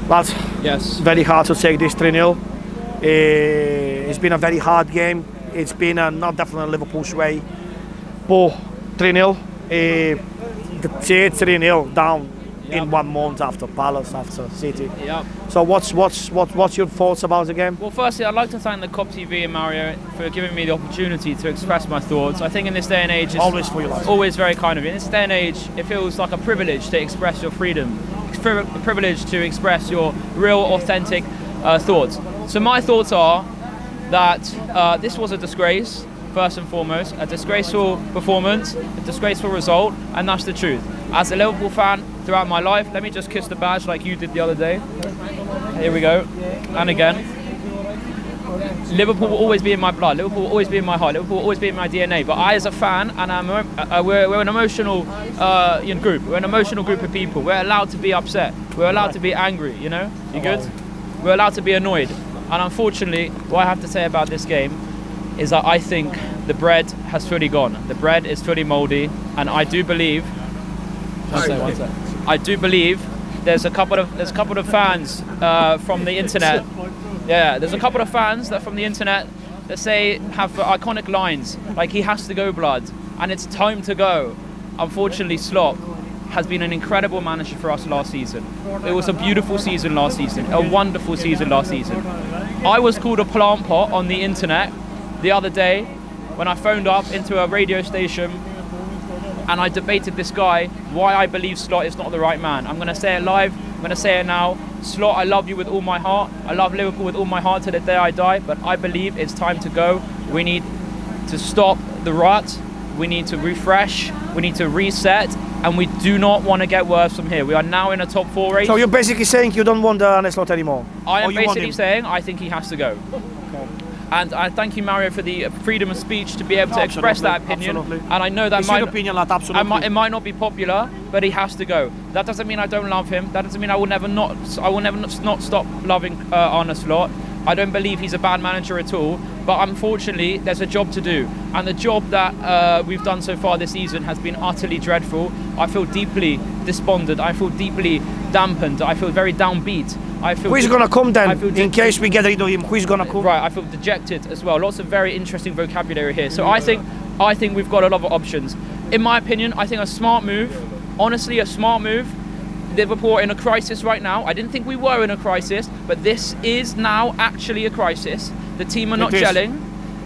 But Yes. very hard to take this 3-0. It's been a very hard game. It's been not definitely Liverpool's way. But 3-0. The 3-0 down in 1 month after Palace, after City. Yep. So what's your thoughts about the game? Well, firstly, I'd like to thank the Kop TV and Mario for giving me the opportunity to express my thoughts. I think in this day and age, it's Always for your life. always very kind of you. In this day and age, it feels like a privilege to express your freedom. It's a privilege to express your real, authentic thoughts. So my thoughts are that this was a disgrace, first and foremost, a disgraceful performance, a disgraceful result, and that's the truth. As a Liverpool fan throughout my life, let me just kiss the badge like you did the other day. Here we go. And again. Liverpool will always be in my blood. Liverpool will always be in my heart. Liverpool will always be in my DNA. But I, as a fan, and we're an emotional group. We're an emotional group of people. We're allowed to be upset. We're allowed to be angry. You know, you good? We're allowed to be annoyed. And unfortunately, what I have to say about this game is that I think the bread has fully gone. The bread is fully mouldy, and I do believe. One sec. I do believe there's a couple of fans from the internet. Yeah, there's a couple of fans that from the internet that have iconic lines like "He has to go, blood," and it's time to go. Unfortunately, Slot has been an incredible manager for us last season. It was a beautiful season last season, a wonderful season last season. I was called a plant pot on the internet the other day when I phoned up into a radio station and I debated this guy why I believe Slot is not the right man. I'm going to say it live, I'm going to say it now. Slot, I love you with all my heart. I love Liverpool with all my heart to the day I die, but I believe it's time to go. We need to stop the rut. We need to refresh. We need to reset. And we do not want to get worse from here. We are now in a top 4 race. So you're basically saying you don't want Arne Slot anymore? I am basically saying I think he has to go. Okay. And I thank you, Mario, for the freedom of speech to be able to express that opinion. Absolutely. And I know that it's your opinion, lad, absolutely. It might not be popular, but he has to go. That doesn't mean I don't love him. That doesn't mean I will never not stop loving Arne Slot. I don't believe he's a bad manager at all, but unfortunately there's a job to do, and the job that we've done so far this season has been utterly dreadful. I feel deeply despondent, I feel deeply dampened, I feel very downbeat. Who's going to come then, in case we get rid of him? Who's going to come? Right, I feel dejected as well. Lots of very interesting vocabulary here. So I think we've got a lot of options. In my opinion, I think a smart move, honestly a smart move. Liverpool are in a crisis right now. I didn't think we were in a crisis, but this is now actually a crisis. The team are not gelling.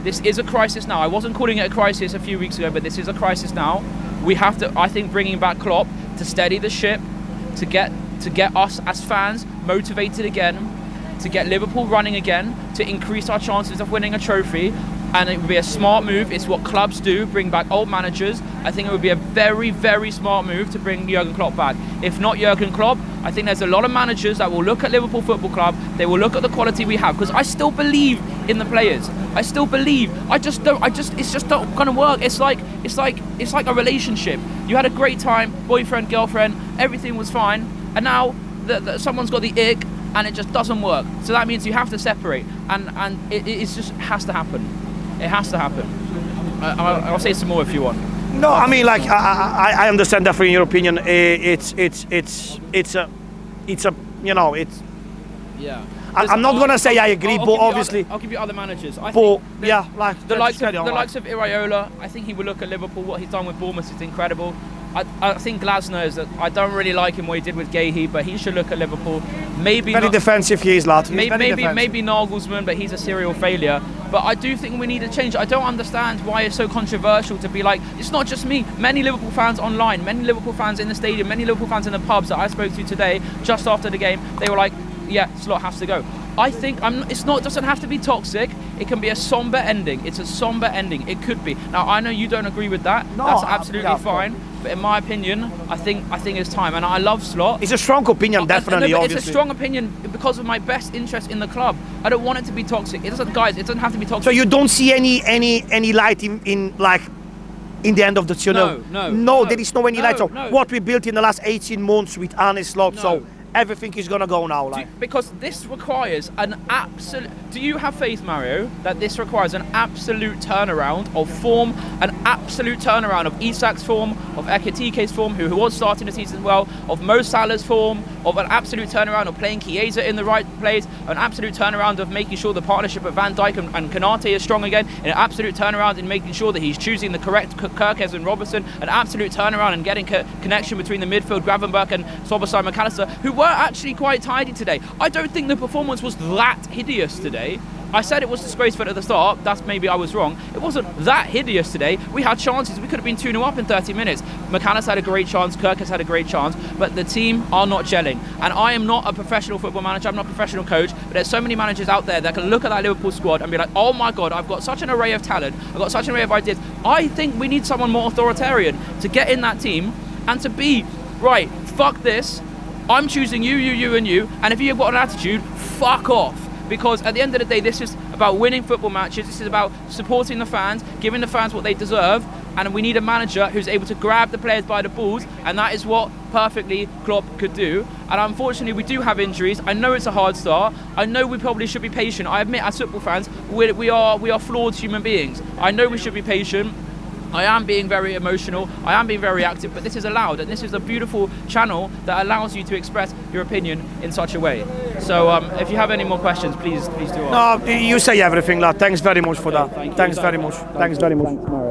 This is a crisis now. I wasn't calling it a crisis a few weeks ago, but this is a crisis now. We have to, I think, bringing back Klopp to steady the ship, to get us as fans motivated again, to get Liverpool running again, to increase our chances of winning a trophy. And it would be a smart move. It's what clubs do, bring back old managers. I think it would be a very, very smart move to bring Jurgen Klopp back. If not Jurgen Klopp, I think there's a lot of managers that will look at Liverpool Football Club, they will look at the quality we have, because I still believe in the players. I still believe. It's just not gonna work. It's like a relationship. You had a great time, boyfriend, girlfriend, everything was fine, and now someone's got the ick and it just doesn't work. So that means you have to separate, and it just has to happen. It has to happen. I'll say some more if you want. No, I mean, like, I understand definitely your opinion. It's a, you know, it's. Yeah. I'm not gonna say I agree, but obviously. I'll give you other managers. Yeah, like the likes of Iraola. I think he will look at Liverpool. What he's done with Bournemouth is incredible. I think Glasner is that I don't really like him what he did with Gahey, but he should look at Liverpool. Maybe very defensive he is, lad. Maybe Nagelsmann, but he's a serial failure. But I do think we need a change. I don't understand why it's so controversial to be like, it's not just me. Many Liverpool fans online, many Liverpool fans in the stadium, many Liverpool fans in the pubs that I spoke to today, just after the game, they were like, yeah, Slot has to go. I think it doesn't have to be toxic. It can be a somber ending. It's a somber ending. It could be. Now I know you don't agree with that. No, that's absolutely fine. But in my opinion, I think it's time. And I love Slot. It's a strong opinion, definitely. Obviously. It's a strong opinion because of my best interest in the club. I don't want it to be toxic. It doesn't have to be toxic. So you don't see any light in the end of the tunnel? No, there is no any light. So what we built in the last 18 months with Arne Slot. So everything is gonna go now. Like. Because this requires an absolute. Do you have faith, Mario, that this requires an absolute turnaround of form, an absolute turnaround of Isak's form, of Ekitike's form, who was starting the season well, of Mo Salah's form, of an absolute turnaround of playing Chiesa in the right place, an absolute turnaround of making sure the partnership of Van Dijk and Konate is strong again, an absolute turnaround in making sure that he's choosing the correct Kirkes and Robertson, an absolute turnaround in getting connection between the midfield, Gravenberch and Szoboszlai McAllister, who were actually quite tidy today. I don't think the performance was that hideous today. I said it was disgraceful at the start. That's maybe I was wrong. It wasn't that hideous today. We had chances. We could have been 2-0 up in 30 minutes. McAllister had a great chance. Kirk has had a great chance. But the team are not gelling. And I am not a professional football manager. I'm not a professional coach. But there's so many managers out there that can look at that Liverpool squad and be like, oh my God, I've got such an array of talent. I've got such an array of ideas. I think we need someone more authoritarian to get in that team and to be, right, fuck this. I'm choosing you, and you. And if you've got an attitude, fuck off. Because at the end of the day, this is about winning football matches. This is about supporting the fans, giving the fans what they deserve. And we need a manager who's able to grab the players by the balls. And that is what perfectly Klopp could do. And unfortunately, we do have injuries. I know it's a hard start. I know we probably should be patient. I admit, as football fans, we are flawed human beings. I know we should be patient. I am being very emotional, I am being very reactive, but this is allowed, and this is a beautiful channel that allows you to express your opinion in such a way. So if you have any more questions, please do ask. No, you say everything, lad. Thanks very much for that. Thanks very much. Thanks very much.